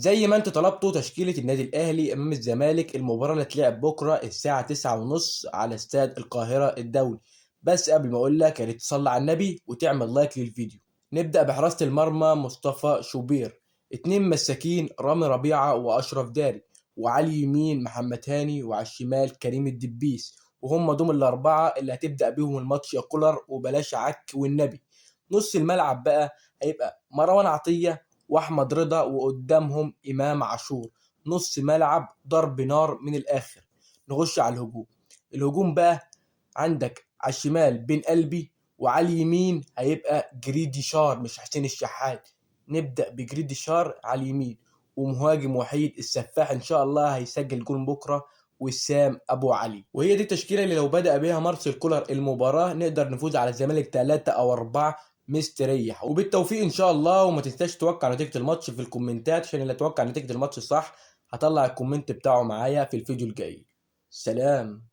زي ما انتوا طلبتوا تشكيلة النادي الأهلي أمام الزمالك، المباراة اللي هتلعب بكرة الساعة 9:30 على استاد القاهرة الدولي. بس قبل ما أقول لك يا ريت تصلي على النبي وتعمل لايك للفيديو. نبدأ بحراسة المرمى مصطفى شوبير، اتنين مساكين رامي ربيعة وأشرف داري، وعلى اليمين محمد هاني، وعلى الشمال كريم الدبيس. وهم دول الأربعة اللي هتبدأ بيهم الماتش يا كولر، وبلاش عك والنبي. نص الملعب بقى هيبقى مروان عطية واحمد رضا، وقدامهم امام عاشور. نص ملعب ضرب نار من الاخر. نخش على الهجوم. الهجوم بقى عندك على الشمال بن قلبي، وعلى اليمين هيبقى جريدي شار مش حسين الشحات. نبدأ بجريدي شار على اليمين، ومهاجم وحيد السفاح ان شاء الله هيسجل جول بكره، وسام ابو علي. وهي دي التشكيله اللي لو بدأ بيها مارسيل كولر المباراه نقدر نفوز على الزمالك 3 او 4 مستريح. وبالتوفيق ان شاء الله. وما تنساش توقع نتيجة الماتش في الكومنتات، عشان اللي توقع نتيجة الماتش صح هطلع الكومنت بتاعه معايا في الفيديو الجاي. سلام.